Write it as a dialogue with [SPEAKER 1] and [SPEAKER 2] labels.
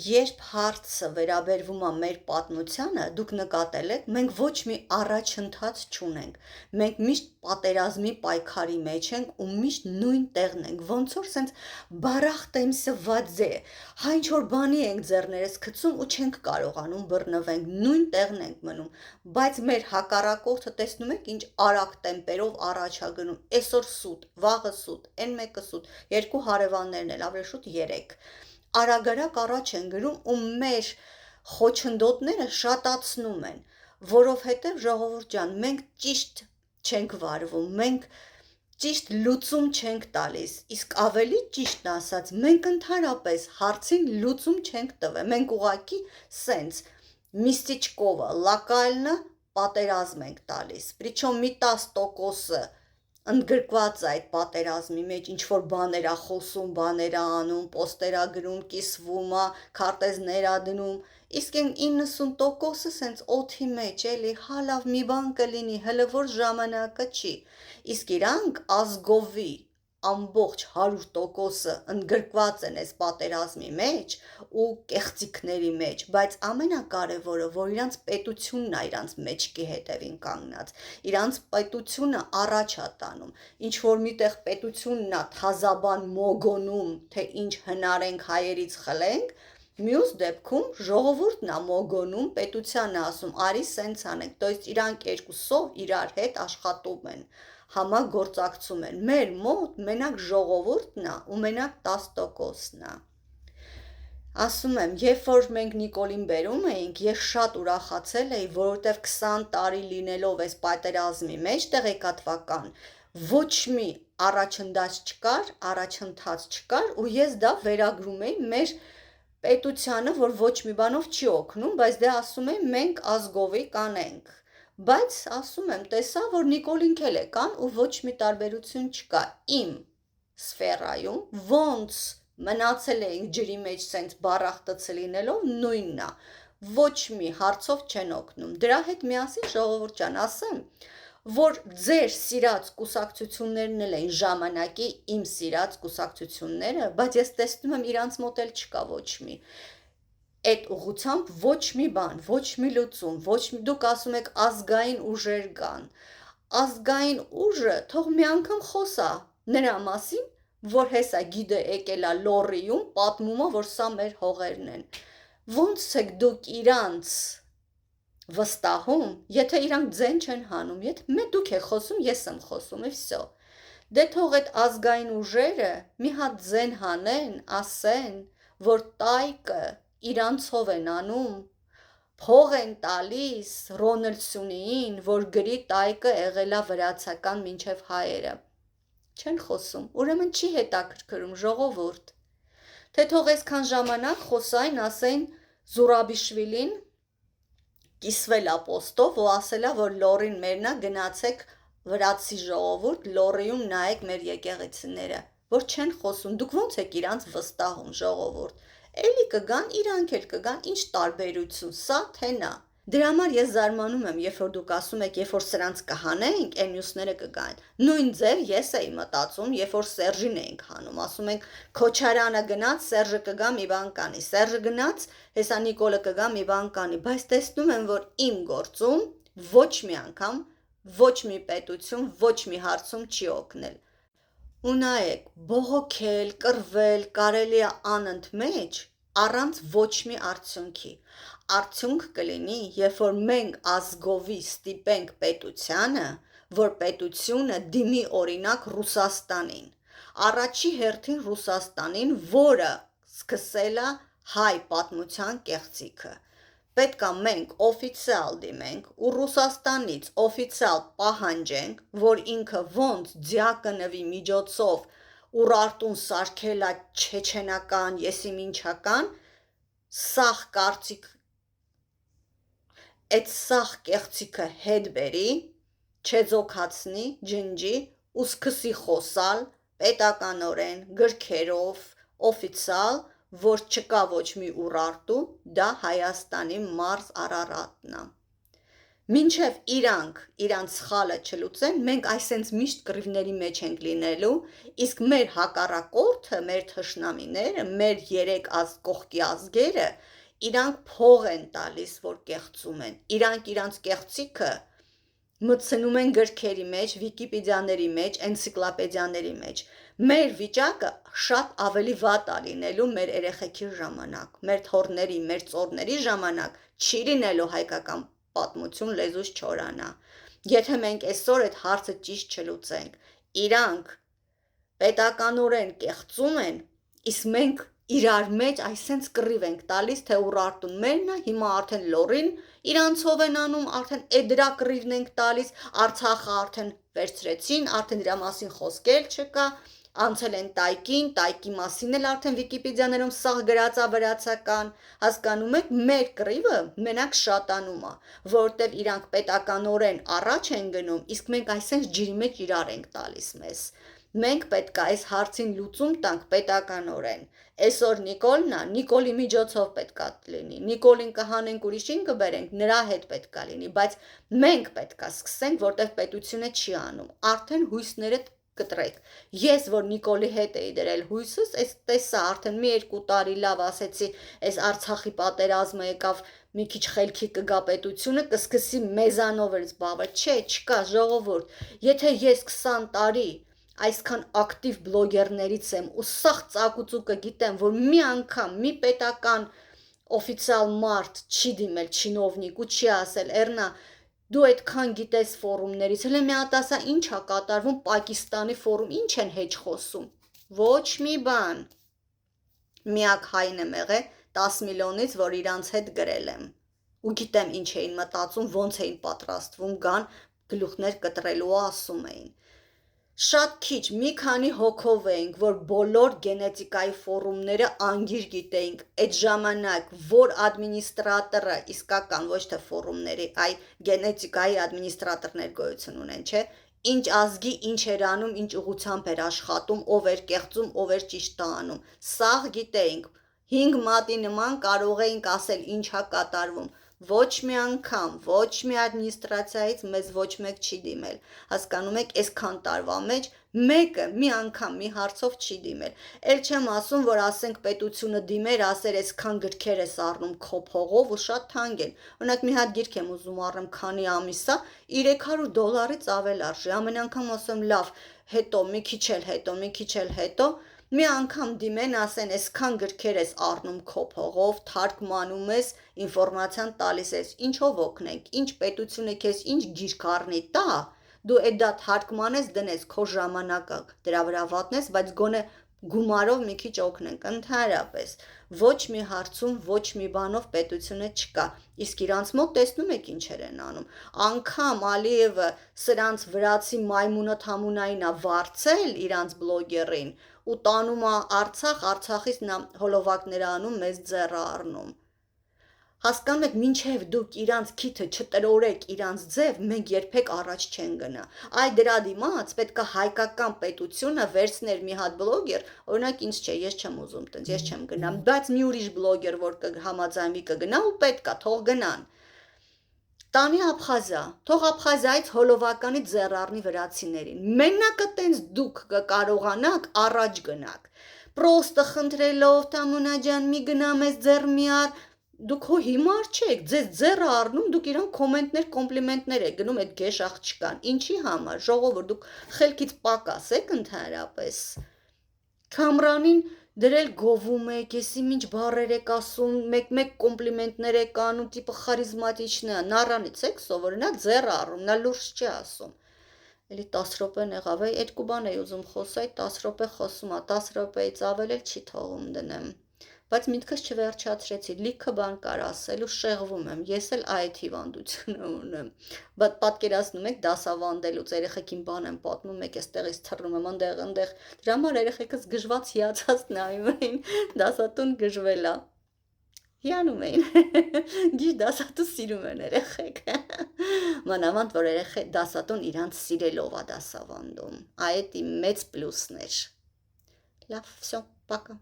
[SPEAKER 1] Երբ հարցը վերաբերվում է մեր պատմությանը, դուք նկատել եք, մենք ոչ մի առաջընթաց չունենք։ Մենք միշտ պատերազմի պայքարի մեջ ենք ու միշտ նույն տեղն ենք, ոնց որ սենց բարախտեմսը վաձե, հա ինչ-որ բանի ենք ձեռներս գցում ու չենք կարողանում բռնվենք, նույն տեղն ենք մնում, բայց մեր հակառակորդը տեսնում եք ինչ արագ տեմպերով առաջ ա գնում, այսօր սուտ, վաղը սուտ, այն մեկը սուտ, երկու հարևաններն էլ ավելի շուտ երեք արագ առաջ են գրում ու մեր խոչընդոտները շատացնում են, որովհետև ժողովուրդ ջան, մենք ճիշտ չենք վարվում, մենք ճիշտ լուծում չենք տալիս, իսկ ավելի ճիշտն ասած, մենք ընդհանրապես հարցին լուծում չենք տվել, մենք ուղղակի սենց միստիչկովը, լոկալնը պատերազմ ենք տալիս, պրիչոմ մի 10%-ը ընդգրկված է այդ պատերազմի մեջ, ինչ-որ բաներ ա խոսում, բաներ ա անում, պոստեր ա գրում, կիսվում ա, քարտեզներ ա դնում, իսկ այն 90%-ը սենց օդի մեջ էլի, հա լավ մի բան կլինի, հələ որ ժամանակը չի, իսկ իրանք ազգովի ամբողջ 100%-ը ընդգրկված են այս պատերազմի մեջ ու կեղծիքների մեջ, բայց ամենակարևորը, որ իրանց պետությունն է իրանց մեջքի հետևին կանգնած, իրանց պետությունը առաջ ա տանում, ինչ որ միտեղ պետությունն ա թազաբան մոգոնում, թե ինչ հնարենք հայերից խլենք, մյուս դեպքում ժողովուրդն ա մոգոնում, պետությանն ա ասում, արի սենց անենք, то есть իրանք երկուսով իրար հետ աշխատում են, համագործակցում են, մեր մոտ մենակ ժողովուրդն ա ու մենակ 10%-ն ա։ Ասում եմ, երբ որ մենք Նիկոլին բերում էինք, ես շատ ուրախացել էի, որովհետև 20 տարի լինելով այս պատերազմի մեջ տեղեկատվական, ոչ մի առաջընթաց չկար ու ես դա վերագրում էի մեր պետությանը, որ ոչ մի բանով չի օգնում, բայց դե ասում էի մենք ազգովի կանենք, բայց ասում եմ, տեսա, որ Նիկոլինք էլ է կան ու ոչ մի տարբերություն չկա, իմ սֆերայում, ոնց մնացել էինք ջրի մեջ սենց բառախտացել լինելով, նույնն ա, ոչ մի հարցով չեն օգնում, դրա հետ միասին ժողովուրդ ջան ասեմ, որ ձեր սիրած կուսակցություններն էլ են ժամանակի իմ սիրած կուսակցությունները, բայց ես տեսնում եմ իրանց մոտ էլ չկա ոչ մի այդ ուղղությամբ ոչ մի բան, ոչ մի լուծում, դուք ասում եք ազգային ուժեր կան, ազգային ուժը թող մի անգամ խոսա նրա մասին, որ հեսա գիդը եկել ա լորիում, պատմում ա, որ սա մեր հողերն են, ոնց եք դուք իրանց վստահում, եթե իրանք ձեն չեն հանում, եթե դուք եք խոսում, ես եմ խոսում, եւ վсё, դե թող այդ ազգային ուժերը մի հատ ձեն հանեն, ասեն, որ տայկը իրանցով են անում, փող են տալիս Ռոնալդսյունին, որ գրի տայկը եղել ա վրացական մինչև հայերը, չեն խոսում, ուրեմն չի հետաքրքրում ժողովուրդ, թե թող այսքան ժամանակ խոսային, ասեն Զուրաբիշվիլին կիսվել ա պոստով ու ասել ա, որ լորին մերն ա, գնացեք վրացի ժողովուրդ, լորիում նայեք մեր եկեղեցիները, որ չեն խոսում, դուք ոնց եք իրանց վստահում ժողովուրդ, էլի կգան, իրանք էլ կգան, ինչ տարբերություն, սա թե նա, դրա համար ես զարմանում եմ, երբ որ դուք ասում եք, երբ որ սրանց կհանենք, այն մյուսները կգան, նույն ձև ես էի մտածում, երբ որ Սերժին էինք հանում, ասում ենք Քոչարյանը գնաց, Սերժը կգա մի բան կանի, Սերժը գնաց, հեսա Նիկոլը կգա մի բան կանի, բայց տեսնում եմ, որ իմ գործում ոչ մի անգամ, ոչ մի պետություն, ոչ մի հարցում չի օգնել, ու նայեք, բողոքել, կռվել կարելի է անընդմեջ առանց ոչ մի արդյունքի, արդյունք կլինի, երբ որ մենք ազգովի ստիպենք պետությանը, որ պետությունը դիմի օրինակ Ռուսաստանին, առաջի հերթին Ռուսաստանին, որը սկսել ա հայ պատմության կեղծիքը, պետք ա մենք օֆիցիալ դիմենք ու Ռուսաստանից օֆիցիալ պահանջենք, որ ինքը ոնց դիակնվի միջոցով Ուրարտուն սարքել ա չեչենական, եսիմինչական, սաղ կարծիք, այդ սաղ կեղծիքը հետ բերի, չեզոքացնի, ջնջի ու սկսի խոսալ պետականորեն, գրքերով, օֆիցիալ, որ չկա ոչ մի Ուրարտու, դա Հայաստանի մարզ Արարատն ա, Մինչև իրանց սխալը չլուծեն, մենք այսենց միշտ կռիվների մեջ ենք լինելու, իսկ մեր հակառակորդը, մեր թշնամիները, մեր երեք կողքի ազգերը, իրանք փող են տալիս, որ կեղծում են, իրանք իրանց կեղծիքը մտցնում են գրքերի մեջ, վիկիպեդիաների մեջ, էնցիկլոպեդիաների մեջ։ Մեր վիճակը շատ ավելի վատ է լինելու մեր երեխեքի ժամանակ, մեր թոռների, մեր ծոռների ժամանակ չի լինելու հայկական պատմություն լեզուս չորանա։ Եթե մենք այսօր այդ հարցը ճիշտ չլուծենք, իրանք պետականորեն կեղծում են, իսկ մենք իրար մեջ այսենց կռիվ ենք տալիս, թե Ուռարտուն մերն է, հիմա արդեն լորին իրանցով են անում, արդեն դրա կռիվն ենք տալիս, Արցախը արդեն վերցրեցին, արդեն դրա մասին խոսքեր չկա, անցել են տայկի մասին էլ արդեն վիկիպեդիաներում սաղ գրածա վրացական, հասկանում եք, մեր կռիվը մենակ շատանում է, որովհետև իրանք պետականորեն առաջ են գնում, իսկ մենք այսպես ջրի մեջ իրար ենք տալիս մեզ։ Մենք պետք է այս հարցին լուծում տանք պետականորեն։ Այսօր Նիկոլն է, Նիկոլի միջոցով պետք է լինի, Նիկոլին կհանենք ուրիշին կբերենք, նրա հետ պետք է լինի, բայց մենք պետք է սկսենք, որտեղ պետությունը չի անում, արդեն հույսները կտրեք։ Ես, որ Նիկոլի հետ էի դրել հույսս, այս տեսա արդեն մի երկու տարի լավ ասեցի, այս Արցախի պատերազմը եկավ, մի քիչ խելքի կգա պետությունը, կսկսի մեզանով էլ զբաղվել, չէ, չկա ժողովուրդ, եթե ես 20 տարի այսքան ակտիվ բլոգերներից եմ ու սաղ ծակուցուկը գիտեմ, որ մի անգամ մի պետական օֆիցիալ մարդ չի դիմել չինովնիկ ու չի ասել Էռնա դու այդքան գիտես ֆորումներից, հələ մի հատ ասա ինչ է կատարվում Պակիստանի ֆորում, ինչ են հեչ խոսում, ոչ մի բան, միակ հայն եմ եղել 10 միլիոնից, որ իրանց հետ գրել եմ ու գիտեմ ինչ էին մտածում, ոնց էին պատրաստվում գան գլուխներ կտրելու ասում էին։ Շատ քիչ, մի քանի հոգով էինք, որ բոլոր գենետիկայի ֆորումները անգիր գիտեինք, այդ ժամանակ, որ ադմինիստրատորը, իսկական ոչ թե ֆորումների, այ գենետիկայի ադմինիստրատորներ գոյություն ունեն, չէ, ինչ ազգի ինչ էր անում, ինչ ուղղությամբ էր աշխատում, ով էր կեղծում, ով էր ճիշտը անում, սաղ գիտեինք, 5 մատի նման կարող էինք ասել ինչա կատարվում, ոչ մի անգամ, ոչ մի ադմինիստրացիայից մեզ ոչ մեկ չի դիմել, հասկանում եք, այսքան տարվա մեջ մեկը մի անգամ մի հարցով չի դիմել, էլ չեմ ասում, որ ասենք պետությունը դիմեր, ասեր այսքան գրքեր ես առնում քո փողով ու շատ թանկ են, օրինակ մի հատ գիրք եմ ուզում առնեմ, քանի ամիս է, $300-ից ավել արժի, ամեն անգամ ասում լավ, հետո, մի քիչ էլ հետո, մի անգամ դիմեն ասեն այսքան գրքեր ես առնում քո փողով, թարգմանում ես, ինֆորմացիան տալիս ես, ինչով օգնենք, ինչ պետությունը քեզ ինչ գիրք առնի տա, դու այդ դա թարգմանես դնես քո ժամանակը դրա վրա վատնես, բայց գոնե գումարով մի քիչ օգնենք, ընդհանրապես ոչ մի հարցում, ոչ մի բանով պետությունը չկա, իսկ իրանց մոտ տեսնում եք ինչեր են անում, անգամ Ալիևը սրանց վրացի մայմունը թամունային է վարձել իրանց բլոգերին ու տանում է Արցախ, Արցախից նա հոլովակներ անում, մեզ ձեռը առնում։ Հասկանում եք, մինչև դուք իրանց քիթը չտրորեք իրանց ձև, մենք երբեք առաջ չեն գնա։ Այ դրա դիմաց պետք է հայկական պետությունը վերցներ մի հատ բլոգեր, օրինակ ինձ չէ, ես չեմ ուզում տենց, ես չեմ գնա, բայց մի ուրիշ բլոգեր, որ կհամաձայնվի կգնա ու պետք է թող գնան։ Տանի Աբխազիա, թող Աբխազիայից հոլովականի ձեռ առնի վրացիներին։ Մենակը տենց դուք կկարողանաք առաջ գնաք։ Պրոստը խնդրելով Թամունա ջան, մի գնա մեզ ձեռ մի առ Դուք հո հիմար չեք, ձեզ ձեռը առնում, դուք իրան կոմենտներ, կոմպլիմենտներ եք գնում այդ գեշ աղջկան, ինչի համար, ժողովուրդ, դուք խելքից պակաս եք ընդհանրապես, Քամրանին դրել գովում եք, եսի ինչ բառեր եք ասում, մեկ կոմպլիմենտներ եք անում, տիպը խարիզմատիչն է, նառանից եք սովորնակ ձեռը առում, նա լուրջ չի ասում, էլի 10 րոպեն եղավ, երկու բան էի ուզում խոսալ, 10 րոպե խոսում է, 10 րոպեից ավել էլ չի թողում դնեմ Բայց միտքս չվերջացրեցի, լիքը բան կար ասել ու շեղվում եմ, ես էլ այդ հիվանդությունը ունեմ, բայց պատկերացնում եք դասավանդելուց երեխեքին բան եմ պատմում, մեկ էստեղից թռնում եմ ընդեղ, դրա համար երեխեքս գժված հիացած նայում էին, դասատուն գժվել է, հիանում էին, գիշ դասատու սիրում են երեխեք, մանավանդ որ դասատուն իրանց սիրելով է դասավանդում, այդ իմ մեծ պլուսն էր, լավ, վсё, пока